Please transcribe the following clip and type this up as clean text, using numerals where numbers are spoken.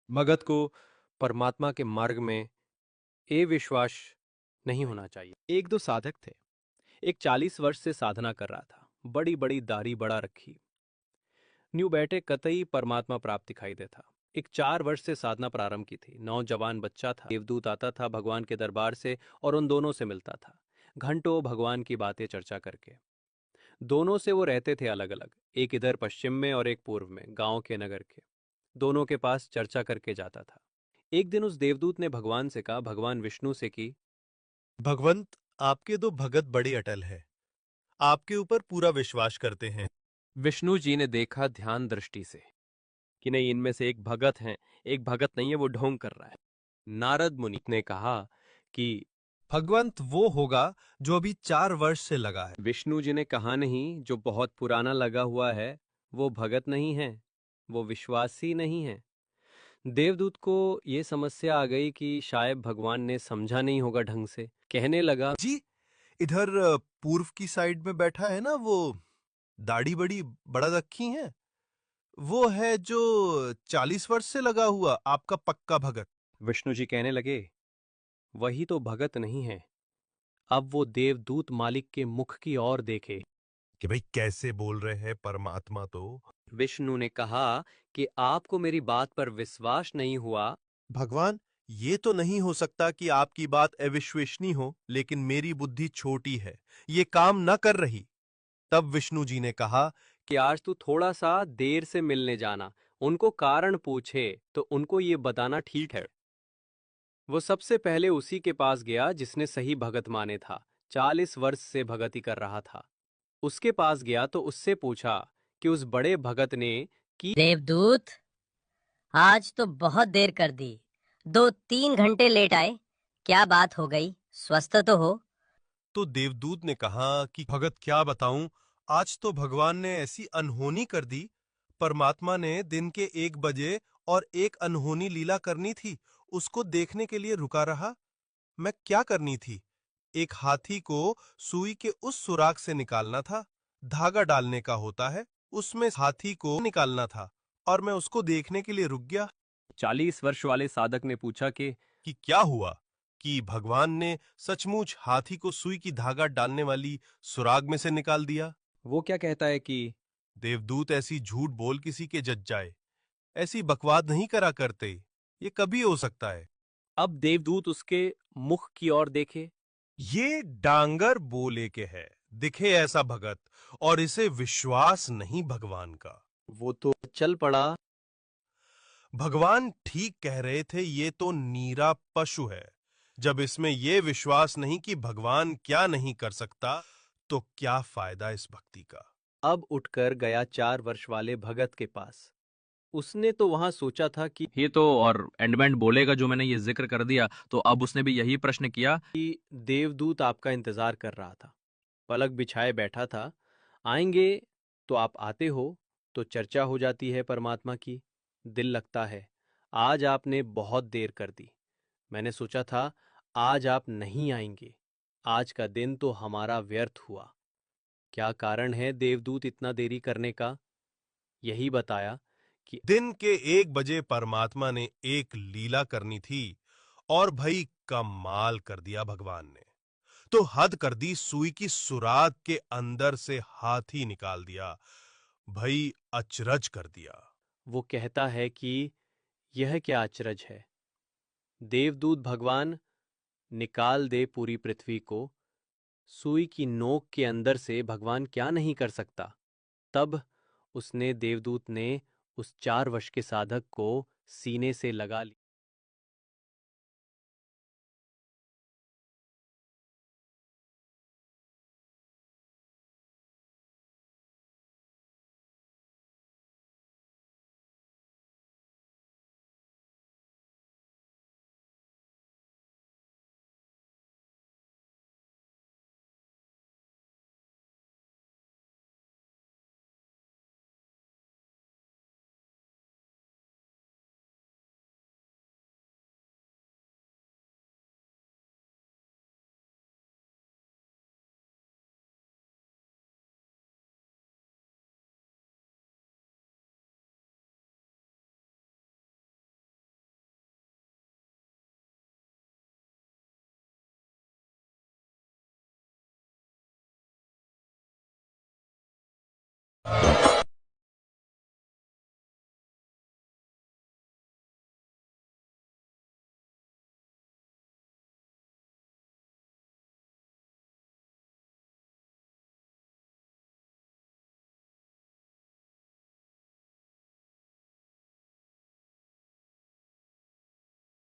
भगत को परमात्मा के मार्ग में ए विश्वास नहीं होना चाहिए। एक दो साधक थे। एक 40 वर्ष से साधना कर रहा था, बड़ी बड़ी दाढ़ी बढ़ा रखी, न्यू बैठे कतई परमात्मा प्राप्त दिखाई देता। एक 4 वर्ष से साधना प्रारंभ की थी। नौजवान बच्चा था। देवदूत आता था भगवान के दरबार से और उन दोनों से मिलता था, घंटों भगवान की बातें चर्चा करके। दोनों से वो रहते थे अलग अलग, एक इधर पश्चिम में और एक पूर्व में, गांव के नगर के। दोनों के पास चर्चा करके जाता था। एक दिन उस देवदूत ने भगवान से कहा, भगवान विष्णु से कि भगवंत, आपके दो भगत बड़े अटल हैं। आपके ऊपर पूरा विश्वास करते हैं। विष्णु जी ने देखा ध्यान दृष्टि से कि नहीं, इनमें से एक भगत है, एक भगत नहीं है, वो ढोंग कर रहा है। नारद मुनि ने कहा कि भगवंत वो होगा जो अभी 4 वर्ष से लगा है। विष्णु जी ने कहा, नहीं, जो बहुत पुराना लगा हुआ है वो भगत नहीं है, वो विश्वासी नहीं है। देवदूत को ये समस्या आ गई कि शायद भगवान ने समझा नहीं होगा ढंग से। कहने लगा, जी, इधर पूर्व की साइड में बैठा है ना, वो दाढ़ी बड़ी बड़ा रखी है, वो है जो 40 वर्ष से लगा हुआ आपका पक्का भगत। विष्णु जी कहने लगे, वही तो भगत नहीं है। अब वो देवदूत मालिक के मुख की ओर देखे। कि भाई कैसे बोल रहे हैं, परमात्मा तो। विष्णु ने कहा कि आपको मेरी बात पर विश्वास नहीं हुआ। भगवान, ये तो नहीं हो सकता कि आपकी बात अविश्वसनीय हो, लेकिन मेरी बुद्धि छोटी है, ये काम न कर रही। तब विष्णु जी ने कहा कि आज तू थोड़ा सा देर से मिलने जाना, उनको कारण पूछे तो उनको ये बताना ठीक है। वो सबसे पहले उसी के पास गया जिसने सही भगत माने था, 40 वर्ष से भगति कर रहा था। उसके पास गया तो उससे पूछा कि उस बड़े भगत ने कि देवदूत, आज तो बहुत देर कर दी। 2-3 घंटे लेट आए। क्या बात हो गई? स्वस्थ तो हो? तो देवदूत ने कहा कि भगत क्या बताऊं, आज तो भगवान ने ऐसी अनहोनी कर दी। परमात्मा ने दिन के 1 बजे और एक अनहोनी लीला करनी थी, उसको देखने के लिए रुका रहा। मैं क्या करनी थी? एक हाथी को सुई के उस सुराख से निकालना था, धागा डालने का होता है, उसमें हाथी को निकालना था, और मैं उसको देखने के लिए रुक गया। 40 वर्ष वाले साधक ने पूछा कि क्या हुआ, कि भगवान ने सचमुच हाथी को सुई की धागा डालने वाली सुराग में से निकाल दिया। वो क्या कहता है कि देवदूत ऐसी झूठ बोल किसी के जज जाए, ऐसी बकवाद नहीं करा करते। ये कभी हो सकता है। अब देवदूत उसके मुख की ओर देखे। ये डांगर बोले के है, दिखे ऐसा भगत, और इसे विश्वास नहीं भगवान का। वो तो चल पड़ा। भगवान ठीक कह रहे थे, ये तो नीरा पशु है। जब इसमें ये विश्वास नहीं कि भगवान क्या नहीं कर सकता, तो क्या फायदा इस भक्ति का। अब उठकर गया 4 वर्ष वाले भगत के पास। उसने तो वहां सोचा था कि ये तो और एंडमेंट बोलेगा जो मैंने ये जिक्र कर दिया, तो अब उसने भी यही प्रश्न किया। देवदूत आपका इंतजार कर रहा था, पलक बिछाए बैठा था। आएंगे तो आप आते हो, तो चर्चा हो जाती है परमात्मा की, दिल लगता है। आज आपने बहुत देर कर दी। मैंने सोचा था आज आप नहीं आएंगे। आज का दिन तो हमारा व्यर्थ हुआ। क्या कारण है देवदूत इतना देरी करने का? यही बताया कि दिन के 1 बजे परमात्मा ने एक लीला करनी थी, और भाई कमाल कर दिया भगवान ने। तो हद कर दी, सुई की सुराग के अंदर से हाथी निकाल दिया। भाई अचरज कर दिया। वो कहता है कि यह क्या अचरज है। देवदूत भगवान, निकाल दे पूरी पृथ्वी को, सुई की नोक के अंदर से भगवान क्या नहीं कर सकता। तब उसने देवदूत ने उस 4 वर्ष के साधक को सीने से लगा लिया।